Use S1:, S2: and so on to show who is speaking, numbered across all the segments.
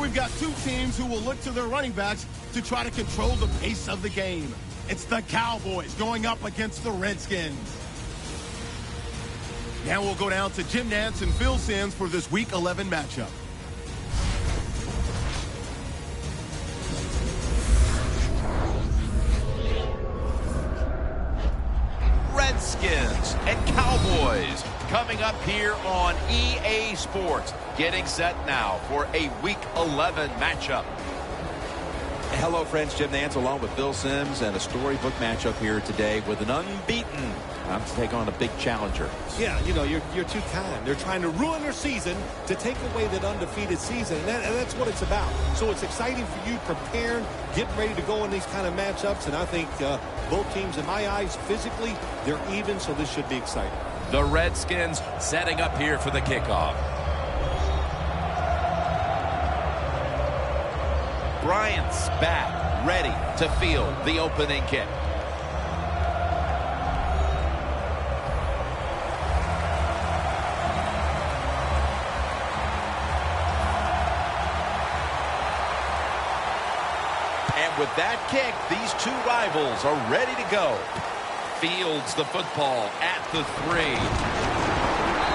S1: we've got two teams who will look to their running backs to try to control the pace of the game. It's the Cowboys going up against the Redskins. Now we'll go down to Jim Nantz and Phil Simms for this Week 11 matchup.
S2: Redskins and Cowboys coming up here on EA Sports. Getting set now for a Week 11 matchup.
S3: Hello, friends. Jim Nantz along with Phil Simms, and a storybook matchup here today with an unbeaten. I'm to take on a big challenger.
S4: Yeah, you know, you're too kind. They're trying to ruin their season to take away that undefeated season, and that's what it's about. So it's exciting for you, prepared, getting ready to go in these kind of matchups, and I think both teams, in my eyes, physically, they're even, so this should be exciting.
S2: The Redskins setting up here for the kickoff. Bryant's back, ready to field the opening kick. And with that kick, these two rivals are ready to go. Fields the football at the 3.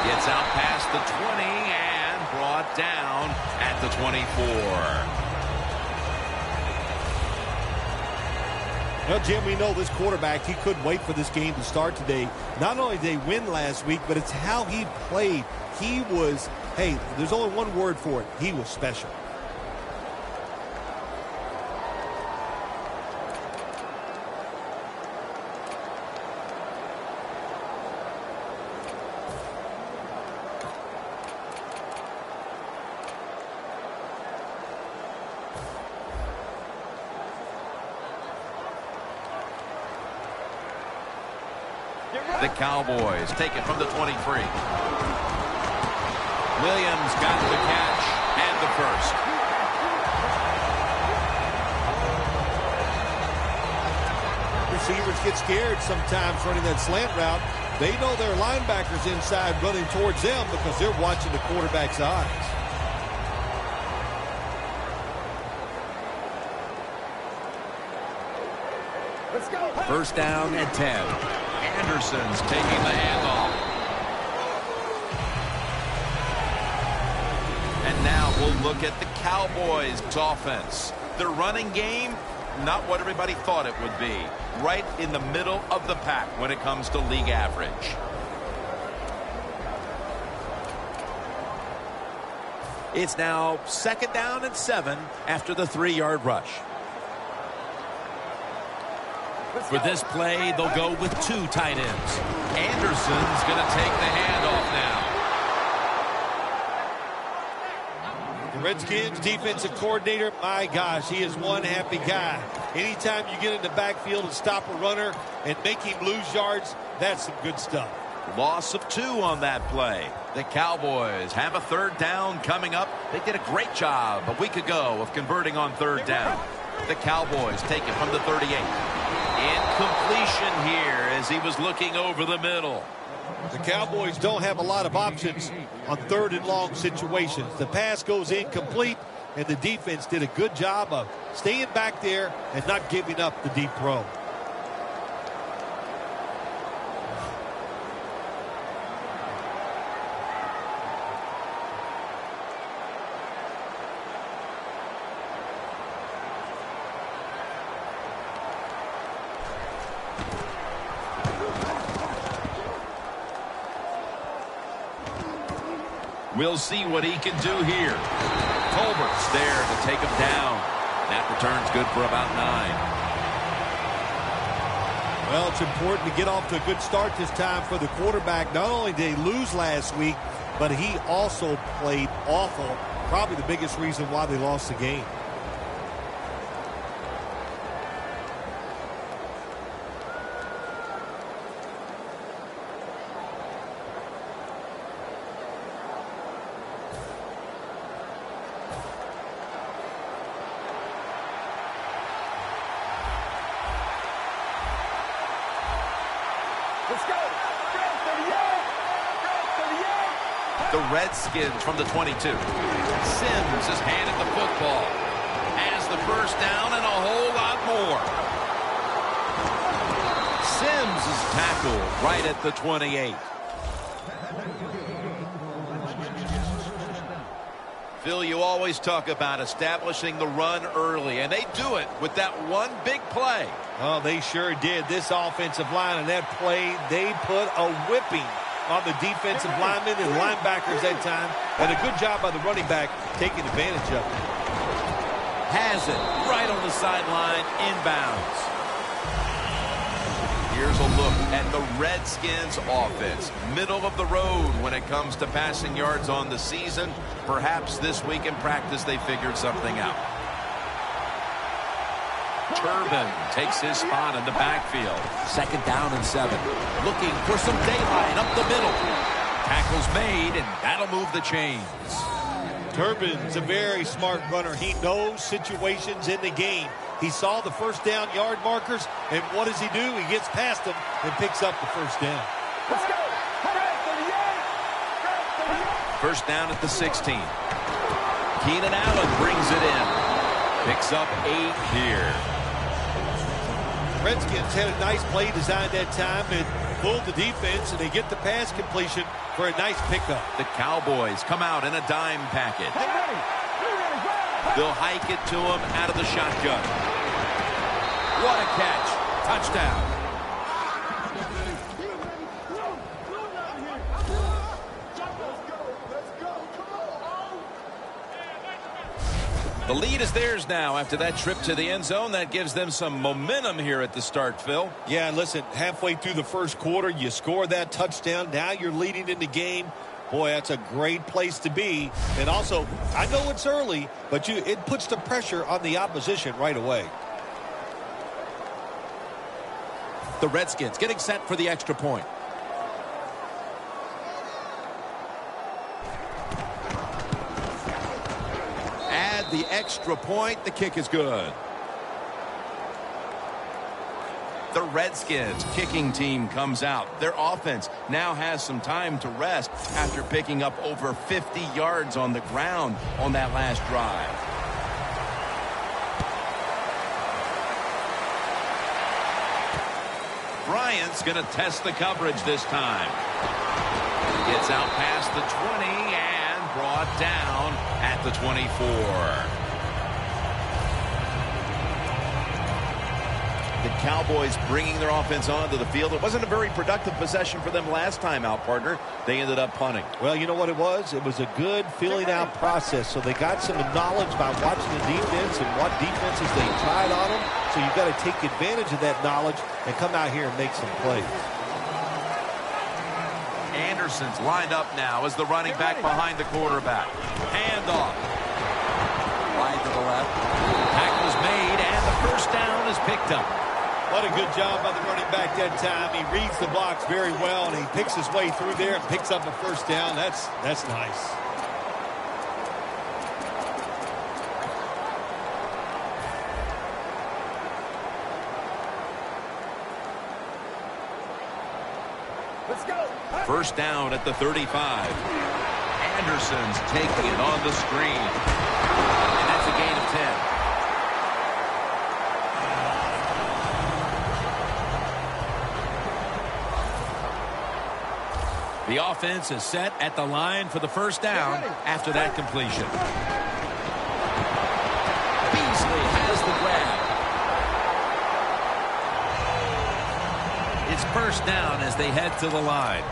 S2: Gets out past the 20 and brought down at the 24.
S4: Well, Jim, we know this quarterback, he couldn't wait for this game to start today. Not only did they win last week, but it's how he played. He was, hey, there's only one word for it. He was special.
S2: The Cowboys take it from the 23. Williams got the catch and the first.
S4: Receivers get scared sometimes running that slant route. They know their linebackers inside running towards them because they're watching the quarterback's eyes.
S5: Let's go.
S2: First down and 10. Anderson's taking the handoff. And now we'll look at the Cowboys' offense. Their running game, not what everybody thought it would be. Right in the middle of the pack when it comes to league average. It's now second down and 7 after the 3-yard rush. For this play, they'll go with 2 tight ends. Anderson's going to take the handoff now.
S4: The Redskins defensive coordinator, my gosh, he is one happy guy. Anytime you get in the backfield and stop a runner and make him lose yards, that's some good stuff.
S2: Loss of 2 on that play. The Cowboys have a 3rd down coming up. They did a great job a week ago of converting on 3rd down. The Cowboys take it from the 38. Incompletion here as he was looking over the middle.
S4: The Cowboys don't have a lot of options on 3rd and long situations. The pass goes incomplete, and the defense did a good job of staying back there and not giving up the deep throw.
S2: We'll see what he can do here. Colbert's there to take him down. That return's good for about 9.
S4: Well, it's important to get off to a good start this time for the quarterback. Not only did he lose last week, but he also played awful. Probably the biggest reason why they lost the game.
S2: The Redskins from the 22. Simms has handed the football first down and a whole lot more. Sims is tackled right at the 28. Phil, you always talk about establishing the run early, and they do it with that one big play.
S4: Oh, they sure did. This offensive line and that play, they put a whipping on the defensive linemen and linebackers that time. And a good job by the running back taking advantage of it.
S2: Has it right on the sideline, inbounds. Here's a look at the Redskins offense. Middle of the road when it comes to passing yards on the season. Perhaps this week in practice they figured something out. Turbin takes his spot in the backfield. 2nd down and 7. Looking for some daylight up the middle. Tackle's made, and that'll move the chains.
S4: Turbin's a very smart runner. He knows situations in the game. He saw the first down yard markers, and what does he do? He gets past them and picks up the first down.
S5: Let's go.
S2: First down at the 16. Keenan Allen brings it in. Picks up 8 here.
S4: Redskins had a nice play designed that time and pulled the defense, and they get the pass completion for a nice pickup.
S2: The Cowboys come out in a dime package. They'll hike it to him out of the shotgun. What a catch. Touchdown. The lead is theirs now after that trip to the end zone. That gives them some momentum here at the start, Phil.
S4: Yeah, listen, halfway through the first quarter, you score that touchdown. Now you're leading in the game. Boy, that's a great place to be. And also, I know it's early, but it puts the pressure on the opposition right away.
S2: The Redskins getting set for the extra point. Add the extra point. The kick is good. The Redskins kicking team comes out. Their offense now has some time to rest after picking up over 50 yards on the ground on that last drive. Bryant's going to test the coverage this time. Gets out past the 20 and brought down at the 24. The Cowboys bringing their offense onto the field. It wasn't a very productive possession for them last time out, partner. They ended up punting.
S4: Well, you know what it was? It was a good filling out process. So they got some knowledge by watching the defense and what defenses they tried on them. So you've got to take advantage of that knowledge and come out here and make some plays.
S2: Anderson's lined up now as the running back behind the quarterback. Handoff. Wide to the left. Tackle's made, and the first down is picked up.
S4: What a good job by the running back that time. He reads the blocks very well, and he picks his way through there and picks up a first down. That's nice.
S5: Let's go.
S2: First down at the 35. Anderson's taking it on the screen. And that's a gain of 10. The offense is set at the line for the first down after that completion. Beasley has the grab. It's first down as they head to the line.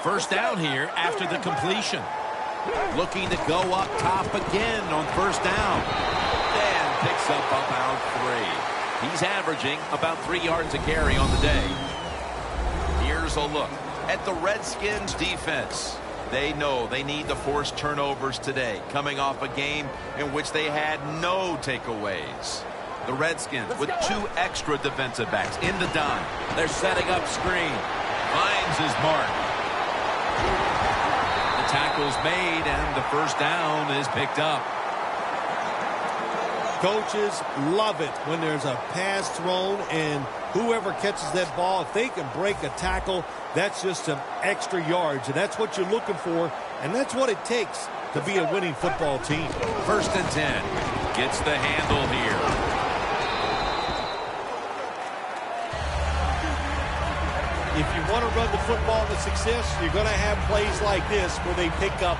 S2: First down here after the completion. Looking to go up top again on first down. Dan picks up about 3. He's averaging about 3 yards a carry on the day. Here's a look at the Redskins defense. They know they need to force turnovers today, coming off a game in which they had no takeaways. The Redskins with 2 extra defensive backs in the dime. They're setting up screen. Finds his mark. The tackle's made, and the first down is picked up.
S4: Coaches love it when there's a pass thrown, and whoever catches that ball, if they can break a tackle, that's just some extra yards, and that's what you're looking for, and that's what it takes to be a winning football team.
S2: 1st and 10. Gets the handle here.
S4: If you want to run the football to success, you're going to have plays like this where they pick up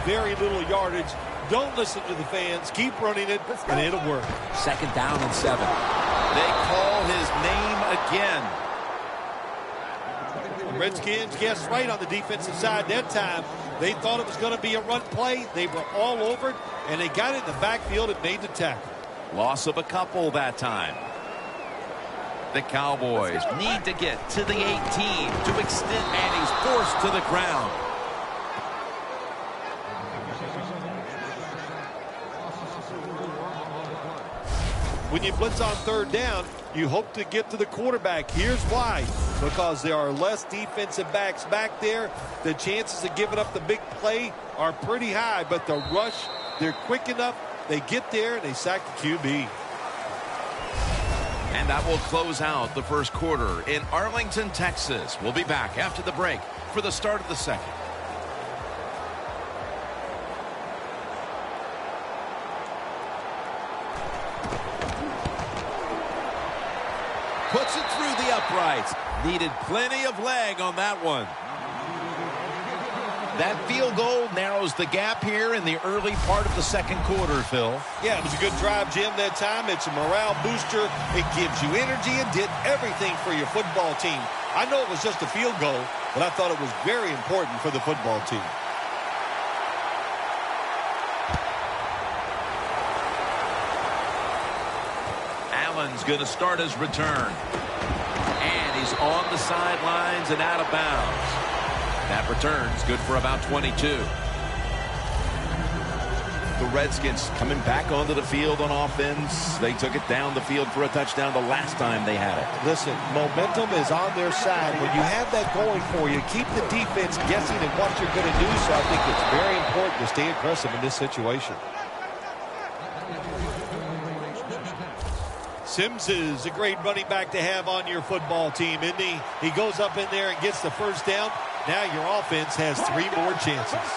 S4: very little yardage. Don't listen to the fans. Keep running it, and it'll work.
S3: 2nd down and 7.
S2: They call his name again.
S4: The Redskins guessed right on the defensive side that time. They thought it was going to be a run play. They were all over it, and they got it in the backfield and made the tackle.
S2: Loss of a couple that time. The Cowboys need to get to the 18 to extend, and he's forced to the ground.
S4: When you blitz on 3rd down, you hope to get to the quarterback. Here's why. Because there are less defensive backs back there. The chances of giving up the big play are pretty high, but the rush, they're quick enough. They get there, and they sack the QB.
S2: And that will close out the 1st quarter in Arlington, Texas. We'll be back after the break for the start of the 2nd. Puts it through the uprights. Needed plenty of leg on that one. That field goal narrows the gap here in the early part of the 2nd quarter, Phil.
S4: Yeah, it was a good drive, Jim, that time. It's a morale booster. It gives you energy and did everything for your football team. I know it was just a field goal, but I thought it was very important for the football team.
S2: Allen's going to start his return. And he's on the sidelines and out of bounds. That return's good for about 22. The Redskins coming back onto the field on offense. They took it down the field for a touchdown the last time they had it.
S4: Listen, momentum is on their side. When you have that going for you, keep the defense guessing at what you're going to do. So I think it's very important to stay aggressive in this situation. Sims is a great running back to have on your football team, isn't he? He goes up in there and gets the 1st down. Now your offense has 3 more chances.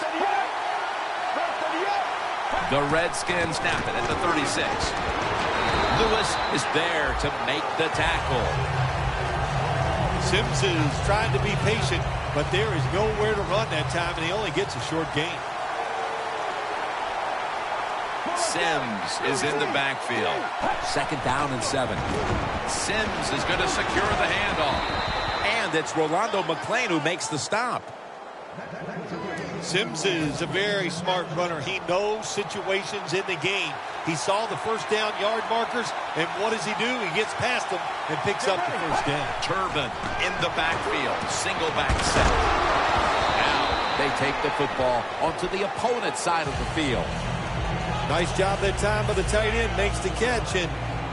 S2: The Redskins snap it at the 36. Lewis is there to make the tackle.
S4: Sims is trying to be patient, but there is nowhere to run that time, and he only gets a short gain.
S2: Sims is in the backfield.
S3: 2nd down and 7.
S2: Sims is going to secure the handoff. And it's Rolando McClain who makes the stop.
S4: Sims is a very smart runner. He knows situations in the game. He saw the 1st down yard markers, and what does he do? He gets past them and picks up the 1st down.
S2: Turbin in the backfield. Single back set. Now
S3: They take the football onto the opponent's side of the field.
S4: Nice job that time by the tight end. Makes the catch, and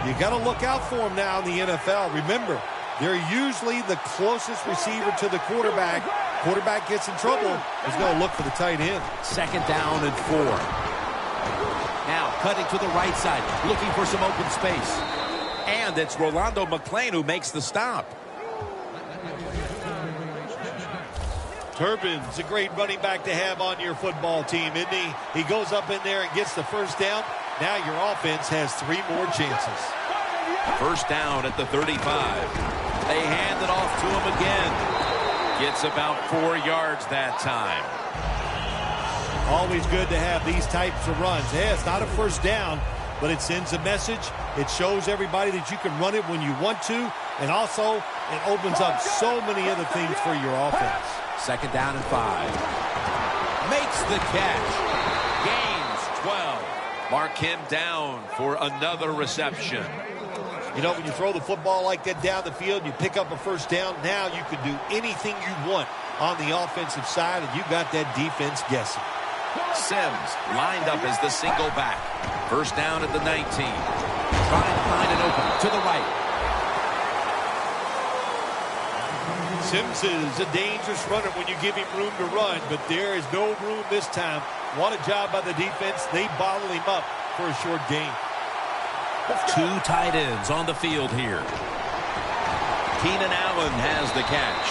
S4: you got to look out for him now in the NFL. Remember, they're usually the closest receiver to the quarterback. Quarterback gets in trouble, he's going to look for the tight end.
S3: 2nd down and 4. Now cutting to the right side, looking for some open space.
S2: And it's Rolando McClain who makes the stop.
S4: Turbin's a great running back to have on your football team, isn't he? He goes up in there and gets the 1st down. Now your offense has 3 more chances.
S2: 1st down at the 35. They hand it off to him again. Gets about 4 yards that time.
S4: Always good to have these types of runs. Yeah, it's not a 1st down, but it sends a message. It shows everybody that you can run it when you want to, and also it opens up so many other things for your offense.
S3: 2nd down and 5.
S2: Makes the catch. Gains 12. Mark him down for another reception.
S4: You know, when you throw the football like that down the field, you pick up a 1st down, now you can do anything you want on the offensive side, and you got that defense guessing.
S2: Sims lined up as the single back. 1st down at the 19. Trying to find an open to the right.
S4: Sims is a dangerous runner when you give him room to run, but there is no room this time. What a job by the defense. They bottle him up for a short gain.
S2: 2 tight ends on the field here. Keenan Allen has the catch.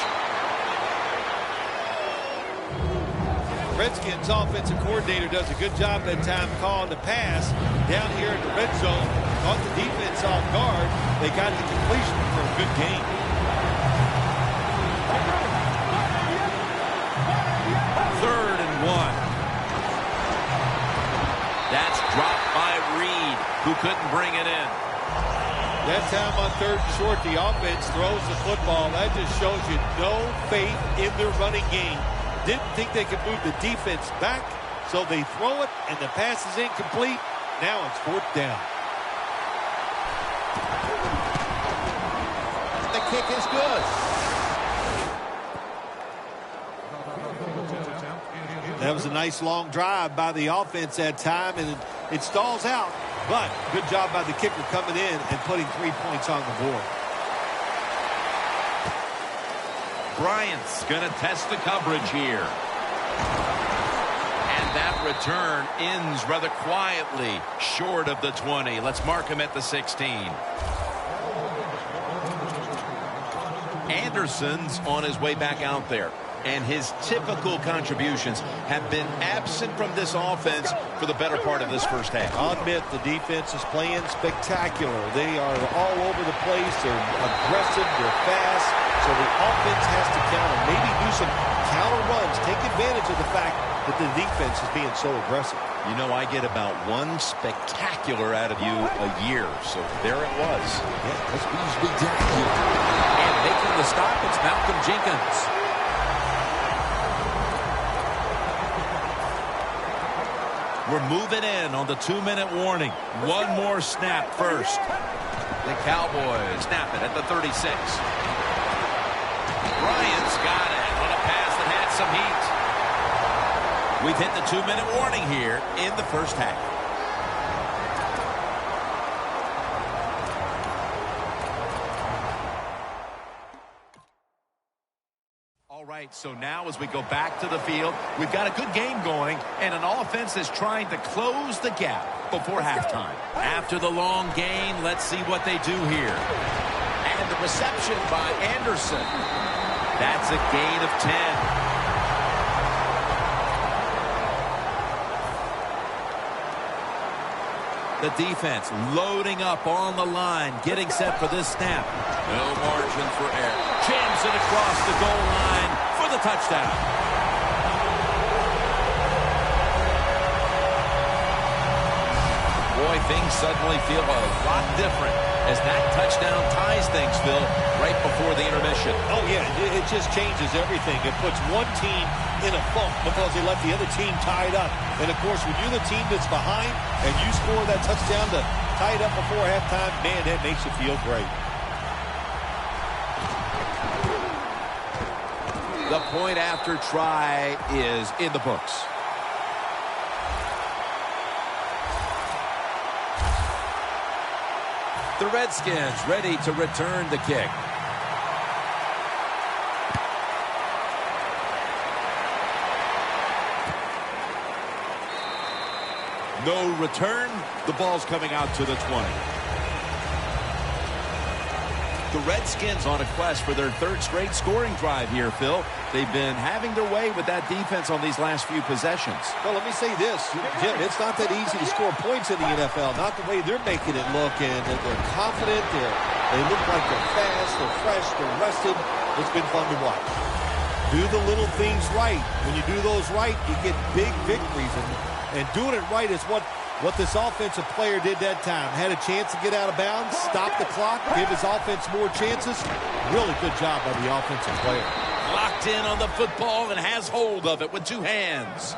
S4: Redskins offensive coordinator does a good job that time calling the pass down here in the red zone. Caught the defense off guard. They got the completion for a good game.
S2: Third and 1. That's dropped by Reed, who couldn't bring it in.
S4: That time on third and short, the offense throws the football. That just shows you no faith in their running game. Didn't think they could move the defense back, so they throw it, and the pass is incomplete. Now it's fourth down.
S3: The kick is good.
S4: That was a nice long drive by the offense that time, and it stalls out. But good job by the kicker coming in and putting 3 points on the board.
S2: Bryant's going to test the coverage here. And that return ends rather quietly, short of the 20. Let's mark him at the 16. Anderson's on his way back out there. And his typical contributions have been absent from this offense for the better part of this first half.
S4: I'll admit the defense is playing spectacular. They are all over the place. They're aggressive. They're fast. So the offense has to counter. Maybe do some counter runs. Take advantage of the fact that the defense is being so aggressive.
S2: You know, I get about one spectacular out of you a year. So there it was.
S3: Yeah, that's spectacular.
S2: And making the stop, it's Malcolm Jenkins. We're moving in on the 2-minute warning. One more snap first. The Cowboys snap it at the 36. Bryant's got it on a pass that had some heat. We've hit the 2-minute warning here in the first half. All right, so now as we go back to the field, we've got a good game going and an offense that's trying to close the gap before halftime. After the long gain, let's see what they do here. And the reception by Anderson. That's a gain of 10. The defense loading up on the line, getting set for this snap. No margin for error. Jams it across the goal line for the touchdown. Boy, things suddenly feel a lot different as that touchdown ties things, Phil, right before the intermission.
S4: Oh, yeah, it just changes everything. It puts one team in a funk because they left the other team tied up. And, of course, when you're the team that's behind and you score that touchdown to tie it up before halftime, man, that makes you feel great.
S2: The point after try is in the books. The Redskins ready to return the kick. No return. The ball's coming out to the 20. The Redskins on a quest for their third straight scoring drive here, Phil. They've been having their way with that defense on these last few possessions.
S4: Well, let me say this, Jim, it's not that easy to score points in the NFL, not the way they're making it look, and they're confident, they look like they're fast, they're fresh, they're rested. It's been fun to watch. Do the little things right. When you do those right, you get big victories, and doing it right is what this offensive player did that time. Had a chance to get out of bounds, stop the clock, give his offense more chances. Really good job by the offensive player.
S2: Locked in on the football and has hold of it with two hands.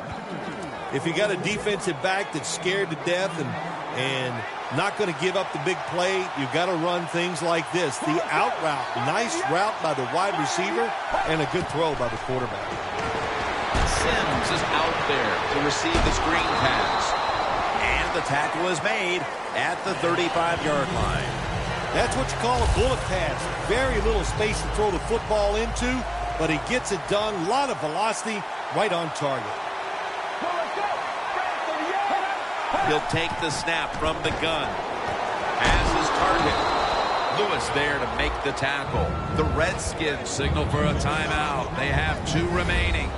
S4: If you got a defensive back that's scared to death and not going to give up the big play, you've got to run things like this. The out route, nice route by the wide receiver, and a good throw by the quarterback.
S2: Sims is out there to receive the screen pass. And the tackle is made at the 35-yard line.
S4: That's what you call a bullet pass. Very little space to throw the football into, but he gets it done. A lot of velocity, right on target.
S2: He'll take the snap from the gun. As his target. Lewis there to make the tackle. The Redskins signal for a timeout. They have 2 remaining.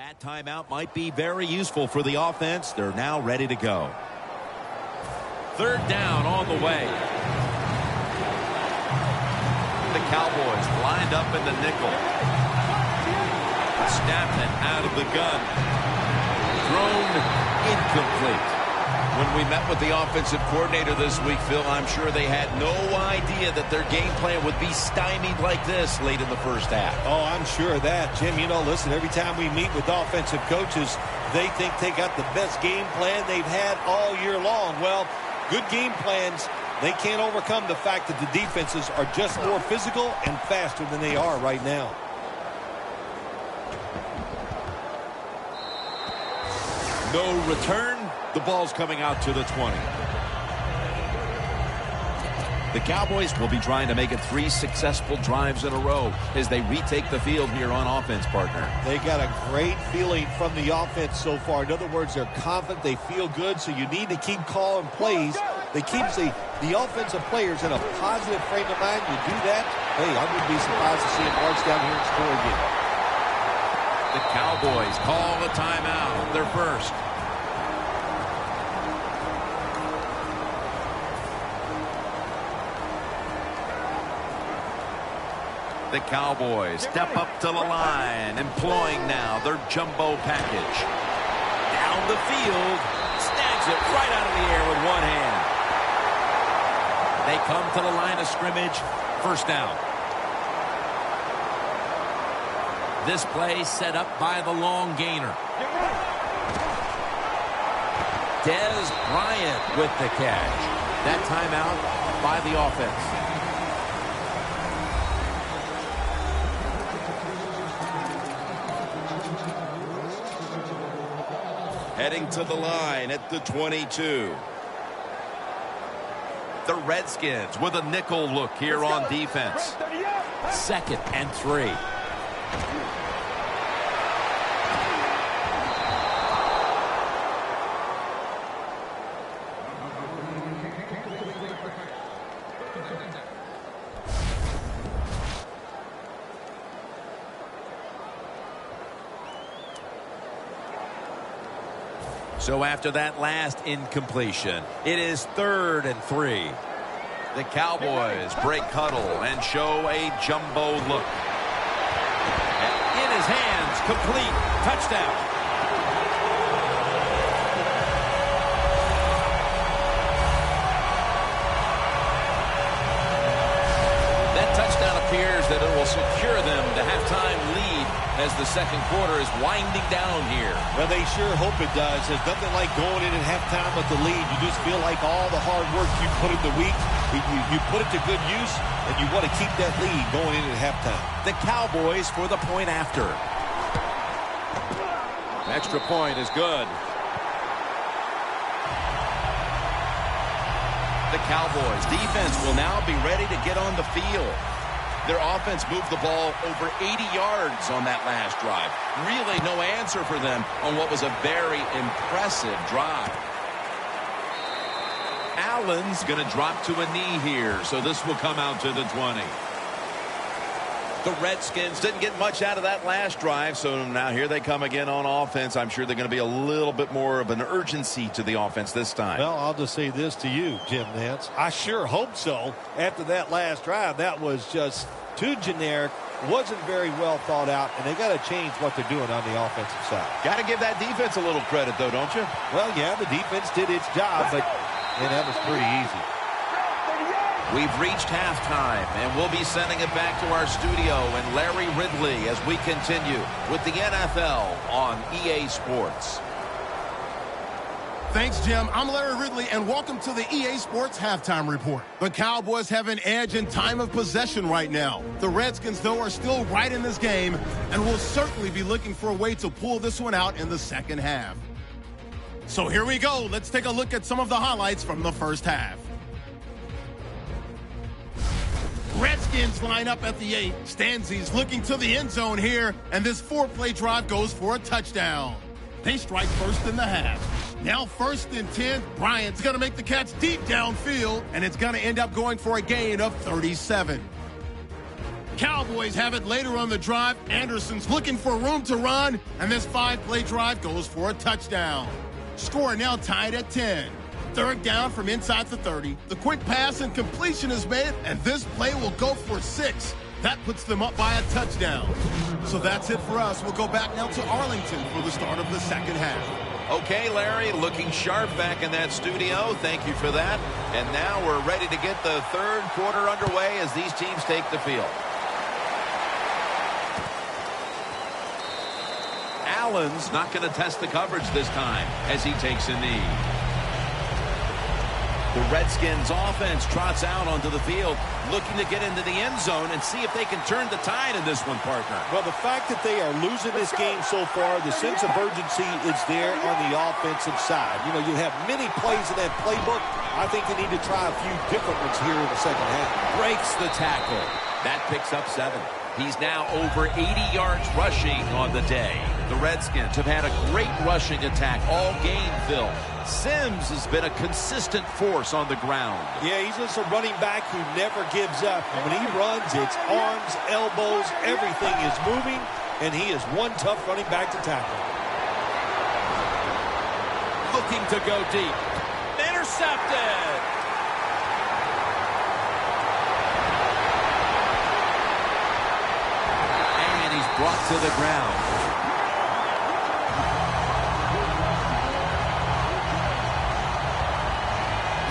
S3: That timeout might be very useful for the offense. They're now ready to go.
S2: Third down on the way. The Cowboys lined up in the nickel. Snapped it out of the gun. Thrown incomplete. When we met with the offensive coordinator this week, Phil, I'm sure they had no idea that their game plan would be stymied like this late in the first half.
S4: Oh, I'm sure of that. Jim, you know, listen, every time we meet with offensive coaches, they think they got the best game plan they've had all year long. Well, good game plans, they can't overcome the fact that the defenses are just more physical and faster than they are right now.
S3: No return. The ball's coming out to the 20. The Cowboys will be trying to make it 3 successful drives in a row as they retake the field here on offense, partner.
S4: They got a great feeling from the offense so far. In other words, they're confident, they feel good, so you need to keep calling plays that keeps the offensive players in a positive frame of mind. You do that, hey, I wouldn't be surprised to see them march down here and score again.
S2: The Cowboys call a timeout. Their first. The Cowboys step up to the line, employing now their jumbo package. Down the field, snags it right out of the air with one hand. They come to the line of scrimmage, first down. This play set up by the long gainer. Dez Bryant with the catch. That timeout by the offense. Heading to the line at the 22. The Redskins with a nickel look here on defense. 2nd and 3. So after that last incompletion, it is 3rd and 3. The Cowboys break huddle and show a jumbo look. In his hands, complete, touchdown. That touchdown appears that it will secure them to halftime lead as the second quarter is winding down here.
S4: Well, they sure hope it does. There's nothing like going in at halftime with the lead. You just feel like all the hard work you put in the week, you put it to good use, and you want to keep that lead going in at halftime.
S3: The Cowboys for the point after. Extra point is good.
S2: The Cowboys defense will now be ready to get on the field. Their offense moved the ball over 80 yards on that last drive. Really no answer for them on what was a very impressive drive. Allen's going to drop to a knee here, so this will come out to the 20. The Redskins didn't get much out of that last drive, so now here they come again on offense. I'm sure they're going to be a little bit more of an urgency to the offense this time.
S4: Well, I'll just say this to you, Jim Nance. I sure hope so. After that last drive, that was just too generic, wasn't very well thought out, and they got to change what they're doing on the offensive side.
S2: Got to give that defense a little credit, though, don't you?
S4: Well, yeah, the defense did its job, but that was pretty easy.
S2: We've reached halftime, and we'll be sending it back to our studio and Larry Ridley as we continue with the NFL on EA Sports.
S1: Thanks, Jim. I'm Larry Ridley, and welcome to the EA Sports Halftime Report. The Cowboys have an edge in time of possession right now. The Redskins, though, are still right in this game and will certainly be looking for a way to pull this one out in the second half. So here we go. Let's take a look at some of the highlights from the first half. Redskins line up at the 8. Stanzi's looking to the end zone here, and this 4-play drive goes for a touchdown. They strike first in the half. Now 1st and 10. Bryant's going to make the catch deep downfield, and it's going to end up going for a gain of 37. Cowboys have it later on the drive. Anderson's looking for room to run, and this 5-play drive goes for a touchdown. Score now tied at 10. Third down from inside the 30. The quick pass and completion is made, and this play will go for 6. That puts them up by a touchdown. So that's it for us. We'll go back now to Arlington for the start of the second half.
S2: Okay, Larry, looking sharp back in that studio. Thank you for that. And now we're ready to get the third quarter underway as these teams take the field. Allen's not going to test the coverage this time as he takes a knee. The Redskins offense trots out onto the field, looking to get into the end zone and see if they can turn the tide in this one, partner.
S4: Well, the fact that they are losing this game so far, the sense of urgency is there on the offensive side. You know, you have many plays in that playbook. I think they need to try a few different ones here in the second half.
S2: Breaks the tackle. That picks up 7. He's now over 80 yards rushing on the day. The Redskins have had a great rushing attack all game, Phil. Sims has been a consistent force on the ground.
S4: Yeah, he's just a running back who never gives up. And when he runs, it's arms, elbows, everything is moving, and he is one tough running back to tackle.
S2: Looking to go deep. Intercepted. And he's brought to the ground.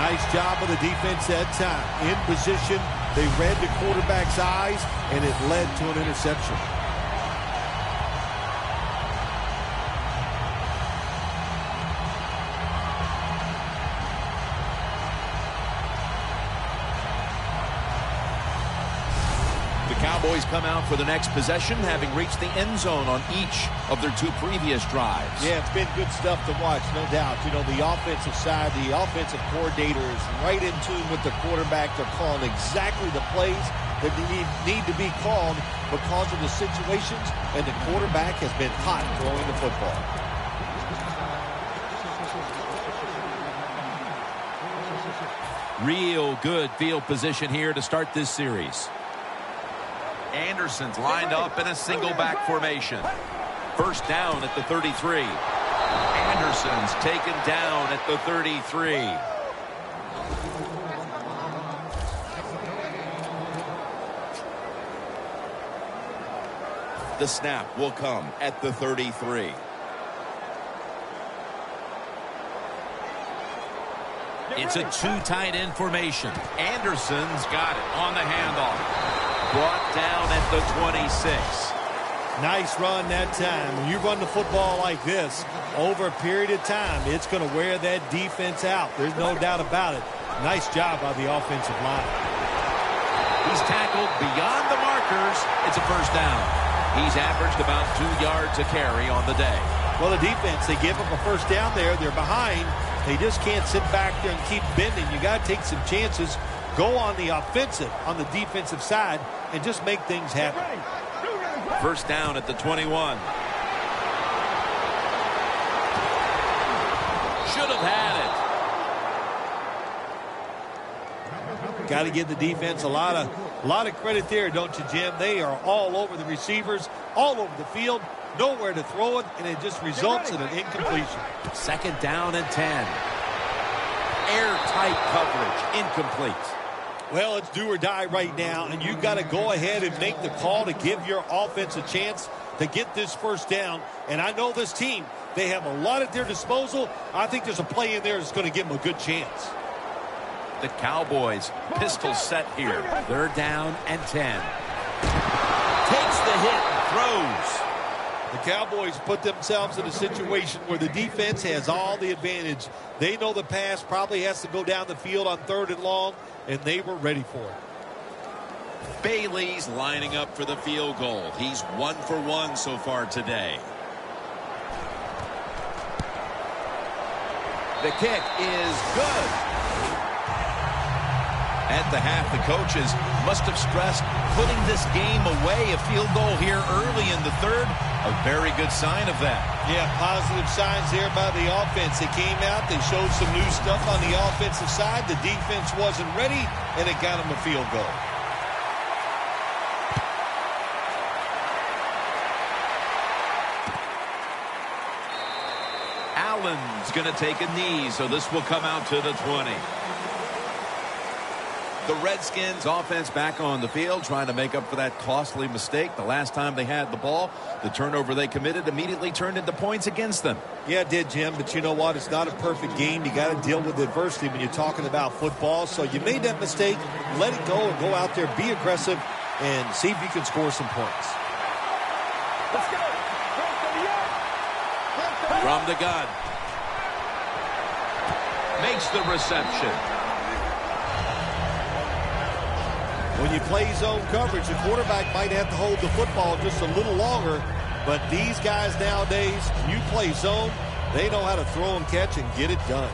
S4: Nice job of the defense that time. In position, they read the quarterback's eyes, and it led to an interception.
S2: The Cowboys come out for the next possession, having reached the end zone on each of their 2 previous drives.
S4: Yeah, it's been good stuff to watch, no doubt. You know, the offensive side, the offensive coordinator is right in tune with the quarterback. They're calling exactly the plays that need to be called because of the situations, and the quarterback has been hot throwing the football.
S2: Real good field position here to start this series. Anderson's lined up in a single back formation. First down at the 33. Anderson's taken down at the 33. The snap will come at the 33. It's a 2 tight end formation. Anderson's got it on the handoff. Brought down at the 26.
S4: Nice run that time. When you run the football like this, over a period of time, it's going to wear that defense out. There's no doubt about it. Nice job by the offensive line.
S2: He's tackled beyond the markers. It's a first down. He's averaged about 2 yards a carry on the day.
S4: Well, the defense, they give up a first down there. They're behind. They just can't sit back there and keep bending. You got to take some chances. Go on the offensive, on the defensive side, and just make things happen.
S2: First down at the 21. Should have had it.
S4: Got to give the defense a lot of credit there, don't you, Jim? They are all over the receivers, all over the field, nowhere to throw it, and it just results in an incompletion.
S2: Second down and 10. Airtight coverage, incomplete.
S4: Well, it's do or die right now, and you've got to go ahead and make the call to give your offense a chance to get this first down. And I know this team, they have a lot at their disposal. I think there's a play in there that's going to give them a good chance.
S2: The Cowboys pistol set here. Third down and 10. Takes the hit and throws.
S4: The Cowboys put themselves in a situation where the defense has all the advantage. They know the pass probably has to go down the field on 3rd and long, and they were ready for it.
S2: Bailey's lining up for the field goal. He's 1 for 1 so far today. The kick is good. At the half, the coaches must have stressed putting this game away. A field goal here early in the 3rd. A very good sign of that.
S4: Yeah, positive signs there by the offense. They came out, they showed some new stuff on the offensive side. The defense wasn't ready, and it got them a field goal.
S2: Allen's going to take a knee, so this will come out to the 20. The Redskins offense back on the field trying to make up for that costly mistake. The last time they had the ball, the turnover they committed immediately turned into points against them.
S4: Yeah, it did, Jim, but you know what? It's not a perfect game. You got to deal with adversity when you're talking about football. So you made that mistake, let it go, and go out there, be aggressive, and see if you can score some points.
S5: Let's go.
S2: From the gun. Makes the reception.
S4: When you play zone coverage, the quarterback might have to hold the football just a little longer. But these guys nowadays, you play zone, they know how to throw and catch and get it done.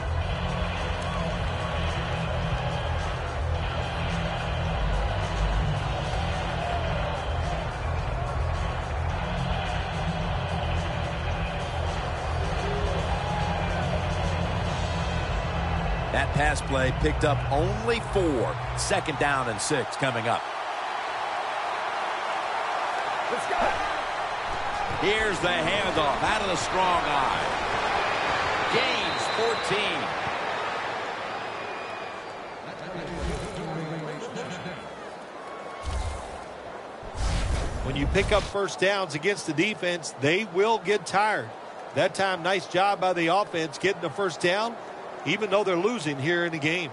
S2: That pass play picked up only 4. Second down and 6 coming up.
S5: Let's go.
S2: Here's the handoff out of the strong eye. Gains 14.
S4: When you pick up first downs against the defense, they will get tired. That time, nice job by the offense getting the first down, even though they're losing here in the game.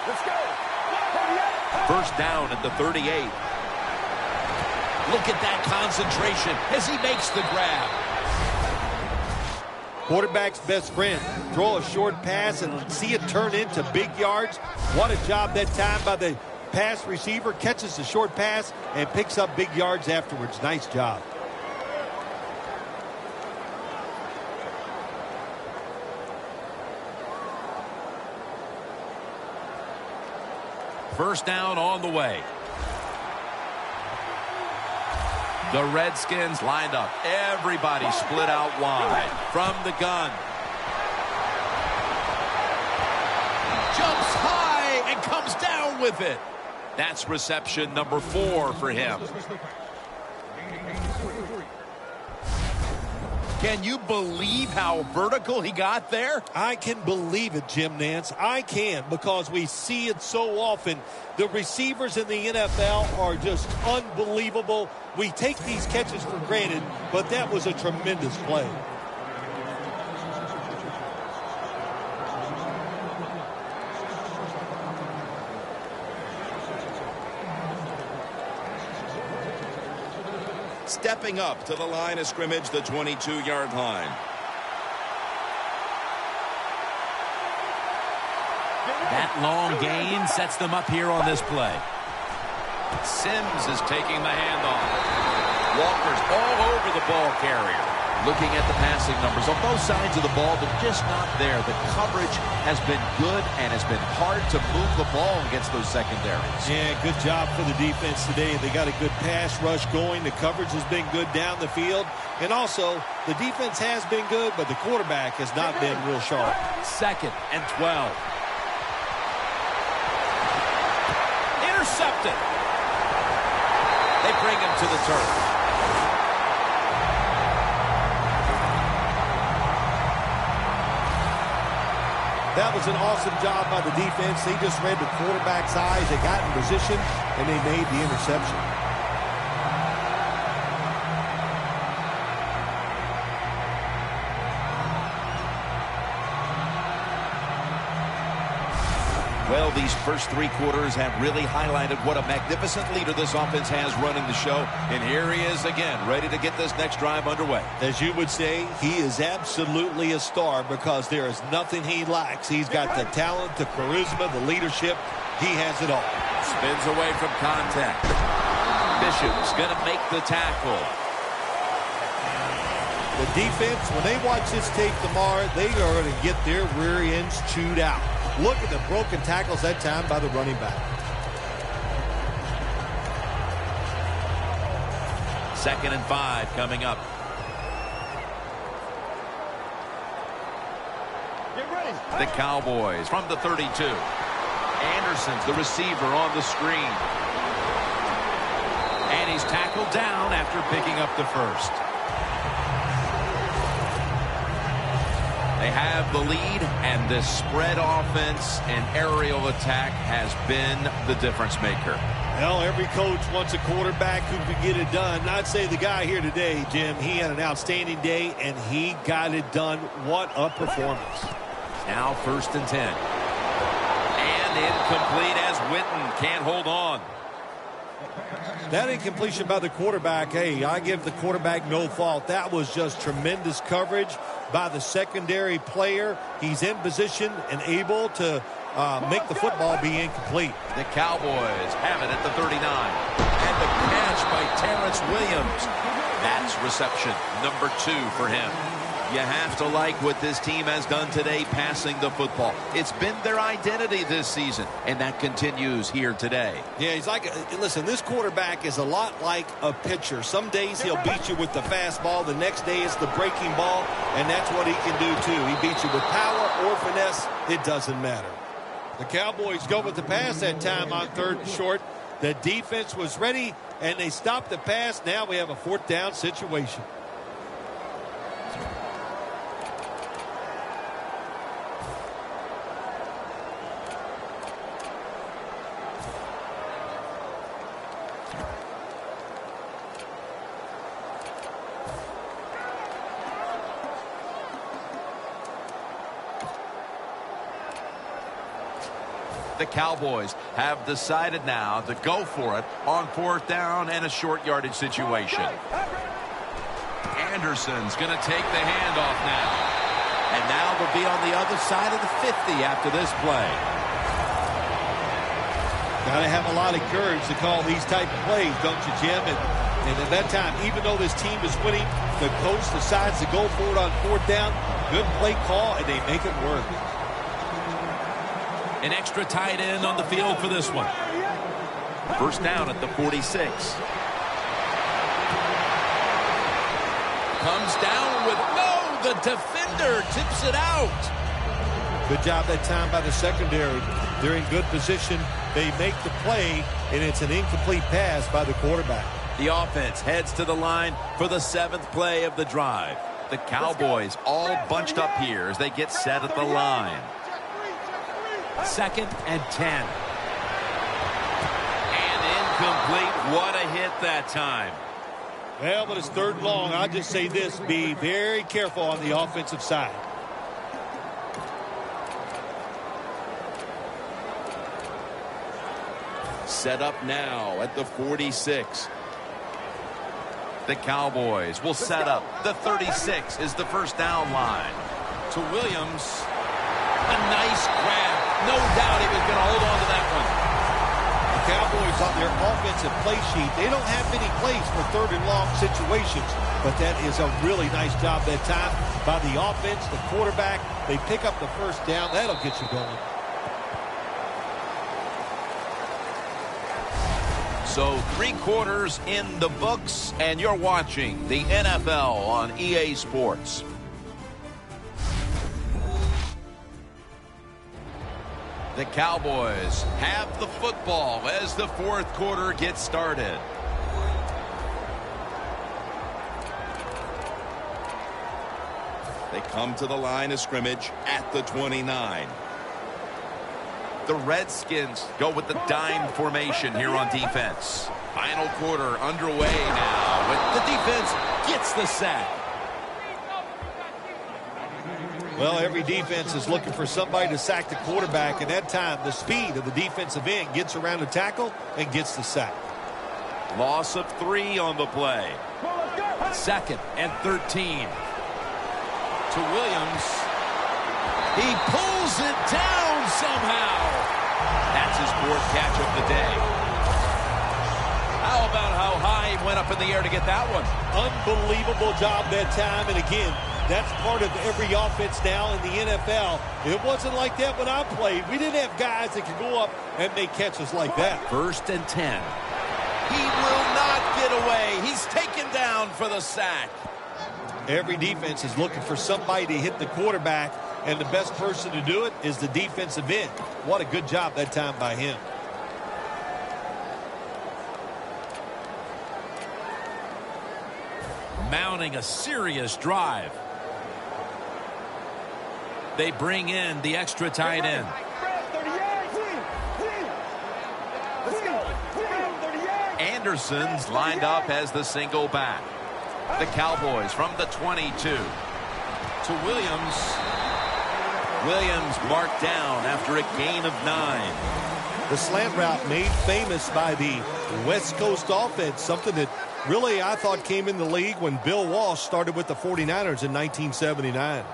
S5: Let's go.
S2: First down at the 38. Look at that concentration as he makes the grab.
S4: Quarterback's best friend. Throw a short pass and see it turn into big yards. What a job that time by the pass receiver. Catches the short pass and picks up big yards afterwards. Nice job.
S2: First down on the way. The Redskins lined up. Everybody split out wide. From the gun. Jumps high and comes down with it. That's reception number 4 for him. Can you believe how vertical he got there?
S4: I can believe it, Jim Nance. I can, because we see it so often. The receivers in the NFL are just unbelievable. We take these catches for granted, but that was a tremendous play.
S6: Stepping up to the line of scrimmage, the 22-yard line.
S2: That long gain sets them up here on this play. Sims is taking the handoff. Walker's all over the ball carrier. Looking at the passing numbers on both sides of the ball, but just not there. The coverage has been good and has been hard to move the ball against those secondaries.
S4: Yeah, good job for the defense today. They got a good pass rush going. The coverage has been good down the field. And also, the defense has been good, but the quarterback has not been real sharp.
S2: Second and 12. Intercepted. They bring him to the turf.
S4: That was an awesome job by the defense. They just read the quarterback's eyes. They got in position, and they made the interception.
S2: Well, these first 3 quarters have really highlighted what a magnificent leader this offense has running the show. And here he is again, ready to get this next drive underway.
S4: As you would say, he is absolutely a star because there is nothing he lacks. He's got the talent, the charisma, the leadership. He has it all.
S2: Spins away from contact. Bishop's going to make the tackle.
S4: The defense, when they watch this tape tomorrow, they are going to get their rear ends chewed out. Look at the broken tackles that time by the running back.
S2: 2nd and 5 coming up.
S5: Get ready.
S2: The Cowboys from the 32. Anderson's the receiver on the screen. And he's tackled down after picking up the first. They have the lead, and this spread offense and aerial attack has been the difference maker.
S4: Well, every coach wants a quarterback who can get it done. I'd say the guy here today, Jim, he had an outstanding day, and he got it done. What a performance.
S2: Now 1st and 10. And incomplete as Witten can't hold on.
S4: That incompletion by the quarterback, hey, I give the quarterback no fault. That was just tremendous coverage by the secondary player. He's in position and able to make the football be incomplete.
S2: The Cowboys have it at the 39. And the catch by Terrence Williams. That's reception number 2 for him. You have to like what this team has done today passing the football. It's been their identity this season, and that continues here today.
S4: Yeah, he's like, listen, this quarterback is a lot like a pitcher. Some days he'll beat you with the fastball. The next day it's the breaking ball, and that's what he can do too. He beats you with power or finesse. It doesn't matter. The Cowboys go with the pass that time on 3rd and short. The defense was ready, and they stopped the pass. Now we have a 4th down situation.
S2: The Cowboys have decided now to go for it on 4th down and a short yardage situation. Anderson's going to take the handoff now.
S3: And now they'll be on the other side of the 50 after this play.
S4: Got to have a lot of courage to call these type of plays, don't you, Jim? And at that time, even though this team is winning, the coach decides to go for it on 4th down. Good play call, and they make it work.
S2: An extra tight end on the field for this one. 1st down at the 46. Comes down with the defender tips it out.
S4: Good job that time by the secondary. They're in good position. They make the play, and it's an incomplete pass by the quarterback.
S2: The offense heads to the line for the 7th play of the drive. The Cowboys all bunched up here as they get set at the line. 2nd and 10. And incomplete. What a hit that time.
S4: Well, but it's 3rd and long. I'll just say this. Be very careful on the offensive side.
S2: Set up now at the 46. The Cowboys will set up. The 36 is the 1st down line. To Williams. A nice grab. No doubt he was going to hold on to that one.
S4: The Cowboys on their offensive play sheet, they don't have many plays for 3rd and long situations, but that is a really nice job that time by the offense, the quarterback. They pick up the 1st down. That'll get you going.
S2: So 3 quarters in the books, and you're watching the NFL on EA Sports. The Cowboys have the football as the 4th quarter gets started.
S6: They come to the line of scrimmage at the 29.
S2: The Redskins go with the dime formation here on defense. Final quarter underway now, but the defense gets the sack.
S4: Well, every defense is looking for somebody to sack the quarterback. At that time, the speed of the defensive end gets around the tackle and gets the sack.
S2: Loss of 3 on the play. 2nd and 13. To Williams. He pulls it down somehow. That's his 4th catch of the day. How about how high he went up in the air to get that one?
S4: Unbelievable job that time. And again, that's part of every offense now in the NFL. It wasn't like that when I played. We didn't have guys that could go up and make catches like that.
S2: 1st and 10. He will not get away. He's taken down for the sack.
S4: Every defense is looking for somebody to hit the quarterback, and the best person to do it is the defensive end. What a good job that time by him.
S2: Mounting a serious drive. They bring in the extra tight end. Anderson's lined up as the single back. The Cowboys from the 22 to Williams. Williams marked down after a gain of 9.
S4: The slant route made famous by the West Coast offense, something that really I thought came in the league when Bill Walsh started with the 49ers in 1979.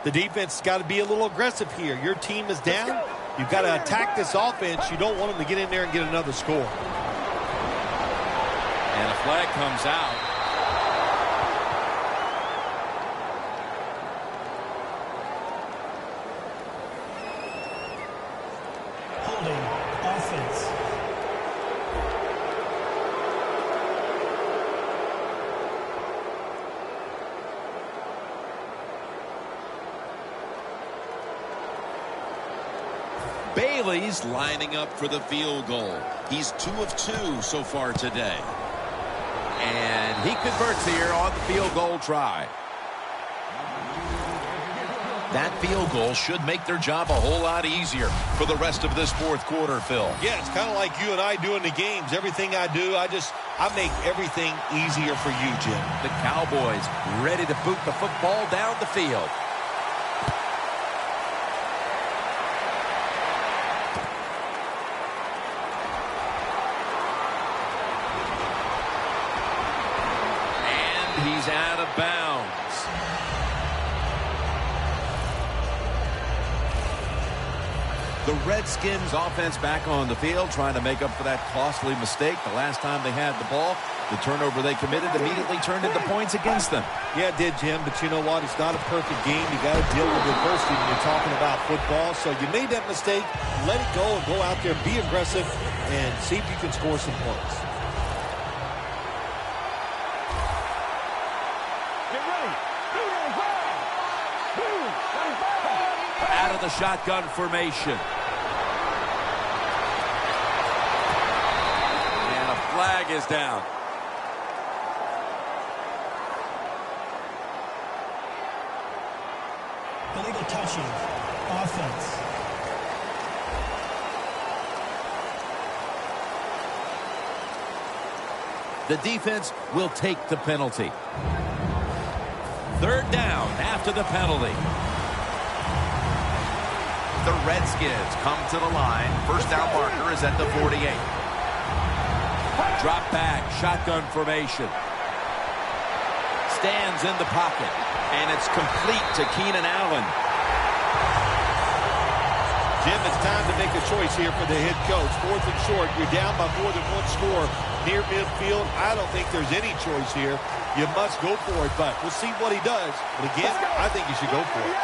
S4: The defense has got to be a little aggressive here. Your team is down. You've got to attack this offense. You don't want them to get in there and get another score.
S2: And a flag comes out.
S7: Holding offense.
S2: Bailey's lining up for the field goal.
S6: He's 2 of 2 so far today.
S2: And he converts here on the field goal try. That field goal should make their job a whole lot easier for the rest of this fourth quarter, Phil.
S4: Yeah, it's kind of like you and I do in the games. Everything I do, I make everything easier for you, Jim.
S2: The Cowboys ready to boot the football down the field. He's out of bounds. The Redskins offense back on the field trying to make up for that costly mistake the last time they had the ball. The turnover they committed immediately turned into points against them.
S4: Yeah, it did, Jim, but you know what? It's not a perfect game. You got to deal with adversity when you're talking about football. So you made that mistake, let it go, and go out there, be aggressive, and see if you can score some points.
S2: Out of the shotgun formation. And a flag is down.
S7: Illegal touching. Offense.
S2: The defense will take the penalty. Third down after the penalty. The Redskins come to the line. First down marker is at the 48. Drop back, shotgun formation. Stands in the pocket, and it's complete to Keenan Allen.
S4: Jim, it's time to make a choice here for the head coach. 4th and short, you're down by more than one score near midfield. I don't think there's any choice here. You must go for it, but we'll see what he does. But again, I think you should go for it.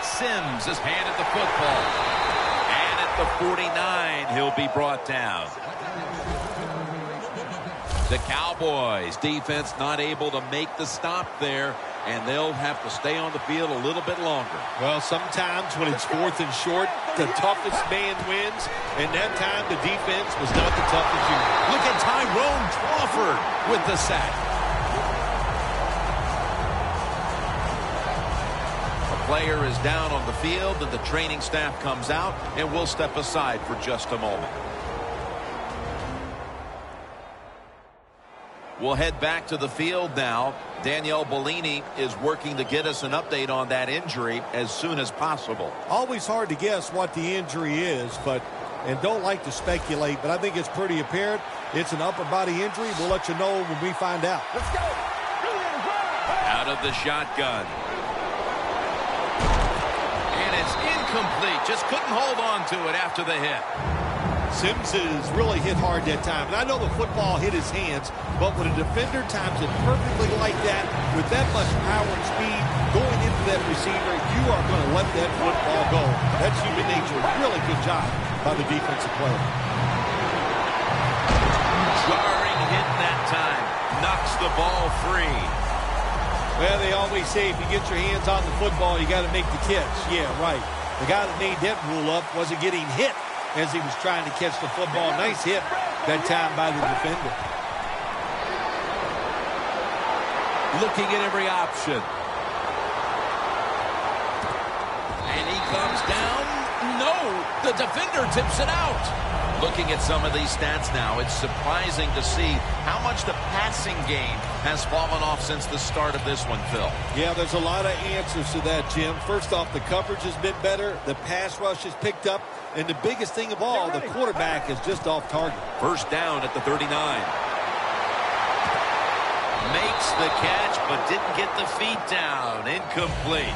S2: Sims has handed the football. And at the 49, he'll be brought down. The Cowboys defense not able to make the stop there, and they'll have to stay on the field a little bit longer.
S4: Well, sometimes when it's 4th and short, the toughest man wins, and that time the defense was not the toughest unit.
S2: Look at Tyrone Crawford with the sack. Player is down on the field, and the training staff comes out, and we'll step aside for just a moment. We'll head back to the field now. Danielle Bellini is working to get us an update on that injury as soon as possible.
S4: Always hard to guess what the injury is, and don't like to speculate, but I think it's pretty apparent. It's an upper body injury. We'll let you know when we find out.
S5: Let's go.
S2: Out of the shotgun. It's incomplete. Just couldn't hold on to it after the hit.
S4: Sims is really hit hard that time. And I know the football hit his hands, but when a defender times it perfectly like that, with that much power and speed going into that receiver, you are going to let that football go. That's human nature. Really good job by the defensive player.
S2: Jarring hit that time. Knocks the ball free.
S4: Well, they always say if you get your hands on the football, you got to make the catch. Yeah, right. The guy that made that rule up wasn't getting hit as he was trying to catch the football. Nice hit that time by the defender.
S2: Looking at every option. And he comes down. No, the defender tips it out. Looking at some of these stats now, it's surprising to see how much the passing game has fallen off since the start of this one, Phil.
S4: Yeah, there's a lot of answers to that, Jim. First off, the coverage has been better. The pass rush has picked up. And the biggest thing of all, the quarterback is just off target.
S2: First down at the 39. Makes the catch, but didn't get the feet down. Incomplete.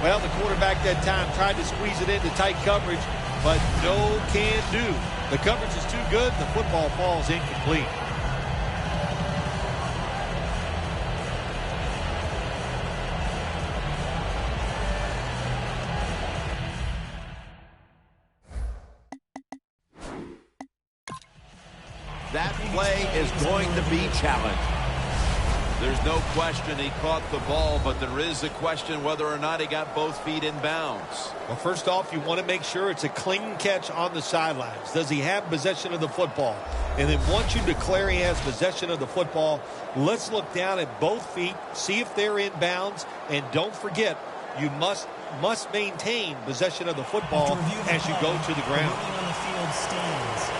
S4: Well, the quarterback that time tried to squeeze it into tight coverage, but no can do. The coverage is too good. The football falls incomplete.
S2: That play is going to be challenged. There's no question he caught the ball, but there is a question whether or not he got both feet in bounds.
S4: Well, first off, you want to make sure it's a clean catch on the sidelines. Does he have possession of the football? And then once you declare he has possession of the football, let's look down at both feet, see if they're in bounds, and don't forget, you must maintain possession of the football as you go to the ground.
S7: On the field stands.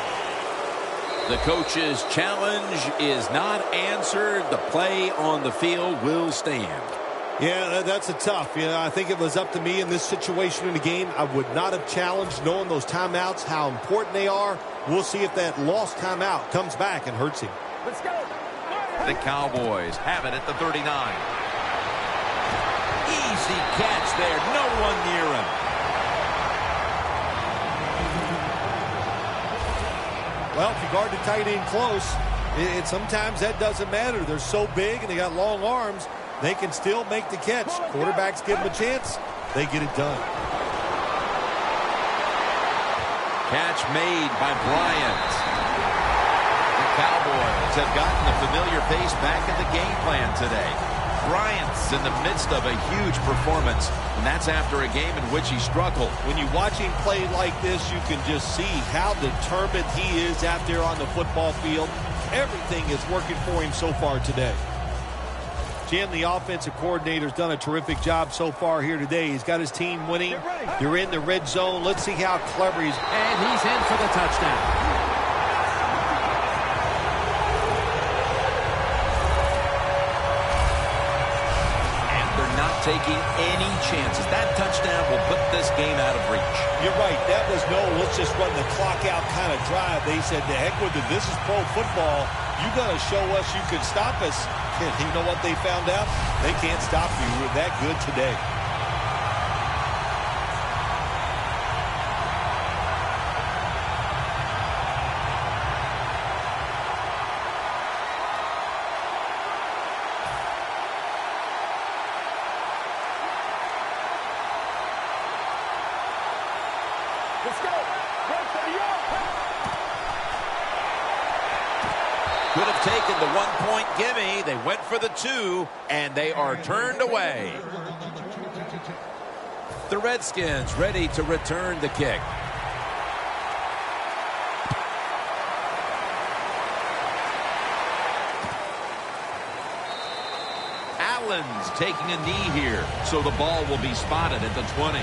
S2: The coach's challenge is not answered. The play on the field will stand.
S4: Yeah, that's a tough. You know, I think it was up to me in this situation in the game. I would not have challenged, knowing those timeouts, how important they are. We'll see if that lost timeout comes back and hurts him.
S5: Let's go.
S2: The Cowboys have it at the 39. Easy catch there. No one near him.
S4: Well, if you guard the tight end close, sometimes that doesn't matter. They're so big and they got long arms, they can still make the catch. Quarterbacks give them a chance, they get it done.
S2: Catch made by Bryant. The Cowboys have gotten a familiar face back in the game plan today. Bryant's in the midst of a huge performance, and that's after a game in which he struggled.
S4: When you watch him play like this, you can just see how determined he is out there on the football field. Everything is working for him so far today. Jim, the offensive coordinator's done a terrific job so far here today. He's got his team winning. They're in the red zone. Let's see how clever he's.
S2: And he's in for the touchdown. Taking any chances. That touchdown will put this game out of reach.
S4: You're right. That was no let's just run the clock out kind of drive. They said, the heck with it. This is pro football. You got to show us you can stop us. And you know what they found out? They can't stop you. We're that good today.
S5: Let's go. Right for the yard.
S2: Could have taken the 1-point gimme. They went for the 2, and they are turned away. The Redskins ready to return the kick. Allen's taking a knee here, so the ball will be spotted at the 20.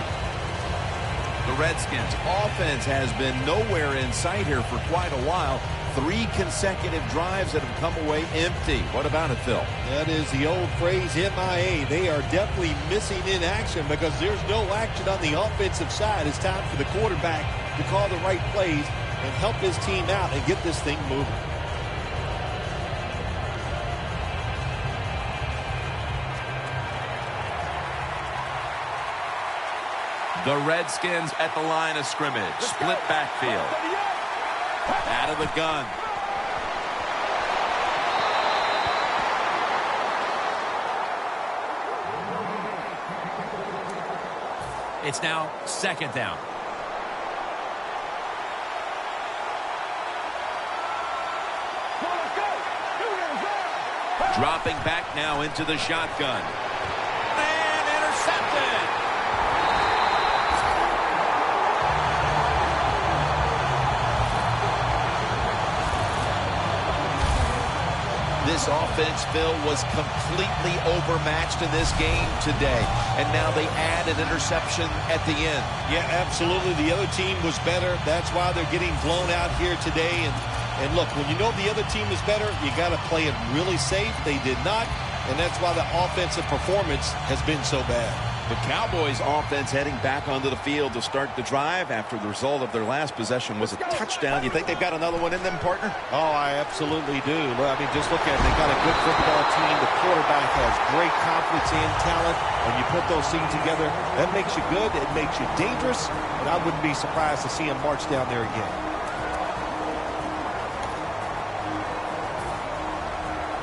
S2: The Redskins' offense has been nowhere in sight here for quite a while. 3 consecutive drives that have come away empty. What about it, Phil?
S4: That is the old phrase, MIA. They are definitely missing in action because there's no action on the offensive side. It's time for the quarterback to call the right plays and help his team out and get this thing moving.
S2: The Redskins at the line of scrimmage. Split backfield. Out of the gun. It's now 2nd down. Dropping back now into the shotgun. And intercepted. This offense, Phil, was completely overmatched in this game today. And now they add an interception at the end.
S4: Yeah, absolutely. The other team was better. That's why they're getting blown out here today. And look, when you know the other team is better, you got to play it really safe. They did not. And that's why the offensive performance has been so bad.
S3: The Cowboys offense heading back onto the field to start the drive after the result of their last possession was a touchdown. You think they've got another one in them, partner?
S4: Oh, I absolutely do. I mean, just look at it. They got a good football team. The quarterback has great confidence and talent. When you put those things together, that makes you good. It makes you dangerous. And I wouldn't be surprised to see him march down there again.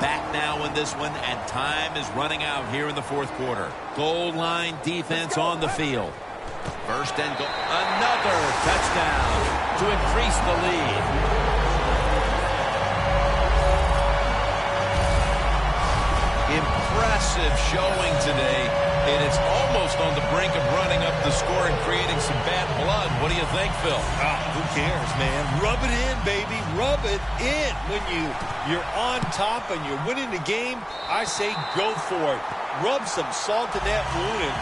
S2: Back now in this one, and time is running out here in the fourth quarter. Goal line defense on the field. First and goal. Another touchdown to increase the lead. Impressive showing today, and it's almost on the brink of running up the score and creating some bad blood. What do you think, Phil?
S4: Who cares, man? Rub it in, baby. Rub it in. When you're on top and you're winning the game, I say go for it. Rub some salt in that wound and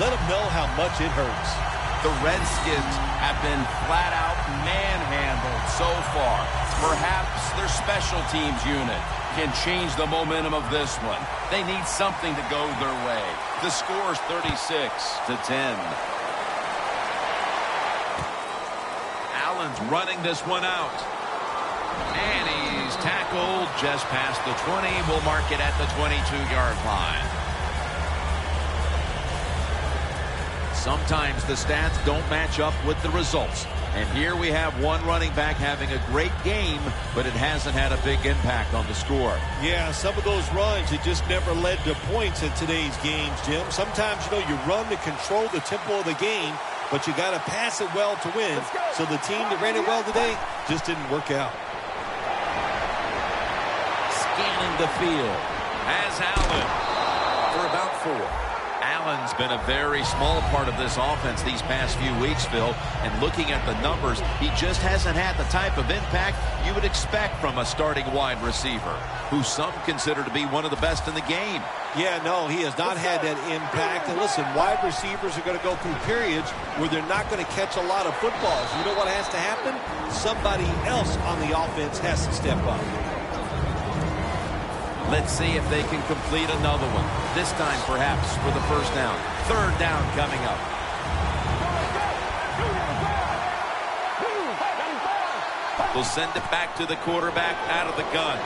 S4: let them know how much it hurts.
S2: The Redskins have been flat out manhandled so far. Perhaps their special teams unit can change the momentum of this one. They need something to go their way. The score's 36-10. Allen's running this one out. And he's tackled just past the 20. We'll mark it at the 22-yard line. Sometimes the stats don't match up with the results. And here we have one running back having a great game, but it hasn't had a big impact on the score.
S4: Yeah, some of those runs, it just never led to points in today's games, Jim. Sometimes, you run to control the tempo of the game, but you got to pass it well to win. So the team that ran it well today just didn't work out.
S2: Scanning the field as Allen for about 4. Allen's been a very small part of this offense these past few weeks, Phil. And looking at the numbers, he just hasn't had the type of impact you would expect from a starting wide receiver, who some consider to be one of the best in the game.
S4: Yeah, no, he has not had that impact. And listen, wide receivers are going to go through periods where they're not going to catch a lot of footballs. You know what has to happen? Somebody else on the offense has to step up.
S2: Let's see if they can complete another one. This time, perhaps, for the first down. Third down coming up. We'll send it back to the quarterback out of the gun.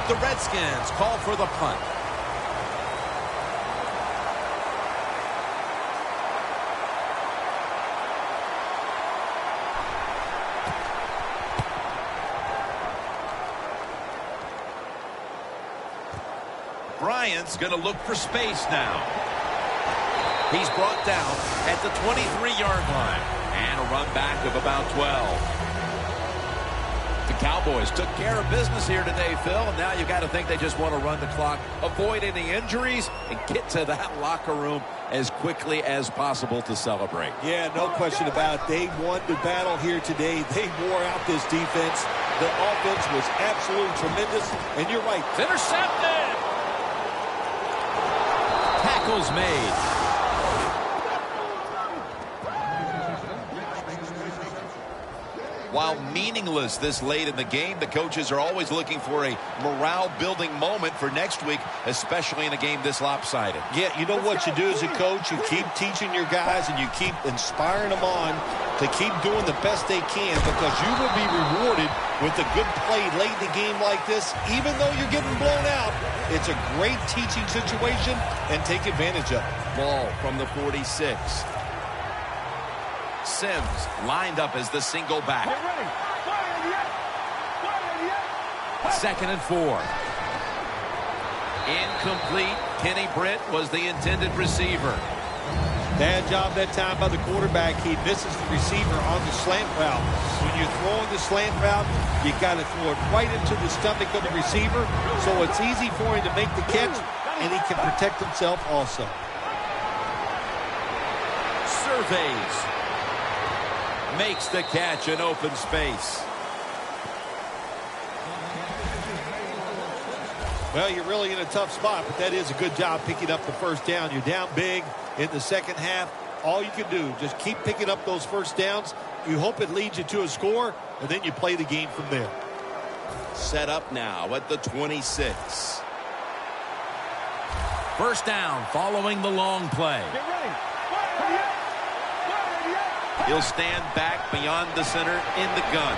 S2: The Redskins call for the punt. Bryant's going to look for space now. He's brought down at the 23-yard line. And a run back of about 12. The Cowboys took care of business here today, Phil. And now you've got to think they just want to run the clock, avoid any injuries, and get to that locker room as quickly as possible to celebrate.
S4: Yeah, no question about it. They won the battle here today. They wore out this defense. The offense was absolutely tremendous. And you're right.
S2: It's intercepted. Tackles made. While meaningless this late in the game, the coaches are always looking for a morale-building moment for next week, especially in a game this lopsided.
S4: Yeah, you know what you do as a coach? You keep teaching your guys and you keep inspiring them on to keep doing the best they can, because you will be rewarded with a good play late in the game like this. Even though you're getting blown out, it's a great teaching situation, and take advantage of it.
S2: Ball from the 46. Sims lined up as the single back. Second and 4. Incomplete. Kenny Britt was the intended receiver.
S4: Bad job that time by the quarterback. He misses the receiver on the slant route. When you're throwing the slant route, you got to throw it right into the stomach of the receiver, so it's easy for him to make the catch, and he can protect himself also.
S3: Surveys. Makes the catch in open space.
S4: Well, you're really in a tough spot, but that is a good job picking up the first down. You're down big in the second half. All you can do, just keep picking up those first downs. You hope it leads you to a score, and then you play the game from there.
S6: Set up now at the 26.
S2: First down following the long play.
S5: Get ready.
S2: He'll stand back beyond the center in the gun.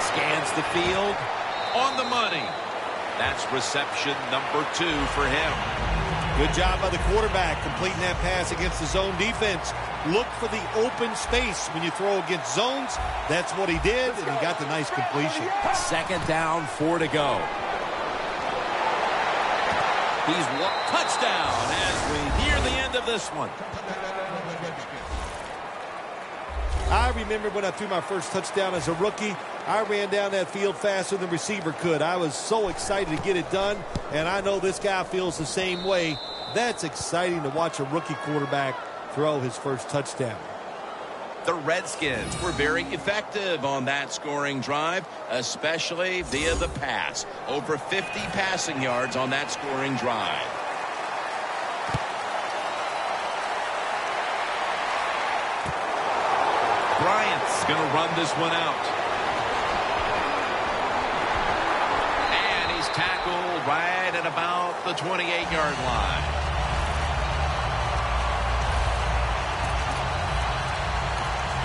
S2: Scans the field on the money. That's reception number 2 for him.
S4: Good job by the quarterback completing that pass against the zone defense. Look for the open space when you throw against zones. That's what he did, and he got the nice completion.
S2: Second down, 4 to go. He's touchdown as we near the end of this one.
S4: I remember when I threw my first touchdown as a rookie, I ran down that field faster than the receiver could. I was so excited to get it done, and I know this guy feels the same way. That's exciting to watch a rookie quarterback throw his first touchdown.
S6: The Redskins were very effective on that scoring drive, especially via the pass. Over 50 passing yards on that scoring drive.
S2: Bryant's going to run this one out. And he's tackled right at about the 28-yard line.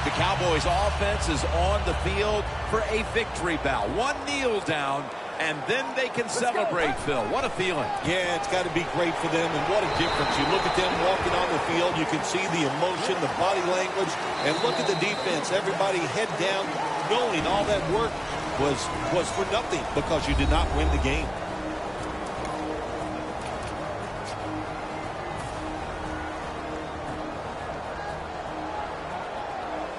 S3: The Cowboys offense is on the field for a victory bout. One kneel down, and then they can celebrate, Phil. What a feeling.
S4: Yeah, it's got to be great for them, and what a difference. You look at them walking on the field, you can see the emotion, the body language, and look at the defense. Everybody head down, knowing all that work was for nothing because you did not win the game.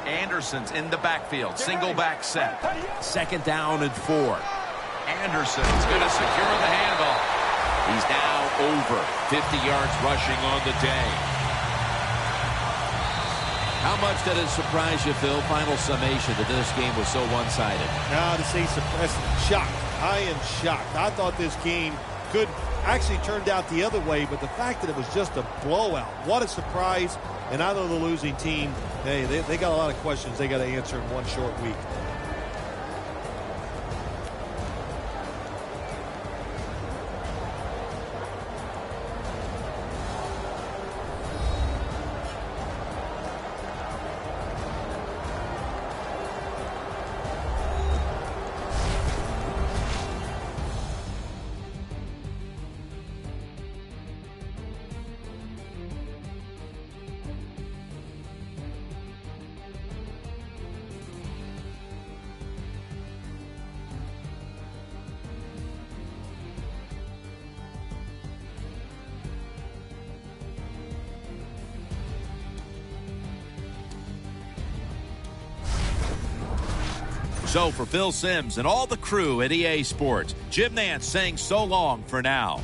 S2: Anderson's in the backfield. Single back set. Second down and 4. Anderson's going to secure the handoff. He's now over 50 yards rushing on the day.
S3: How much did it surprise you, Phil, final summation, that this game was so one-sided?
S4: Now, to say surprised, shocked. I am shocked. I thought this game could actually turned out the other way, but the fact that it was just a blowout, what a surprise. And I know the losing team, hey, they got a lot of questions they got to answer in one short week.
S2: So for Phil Simms and all the crew at EA Sports, Jim Nantz saying so long for now.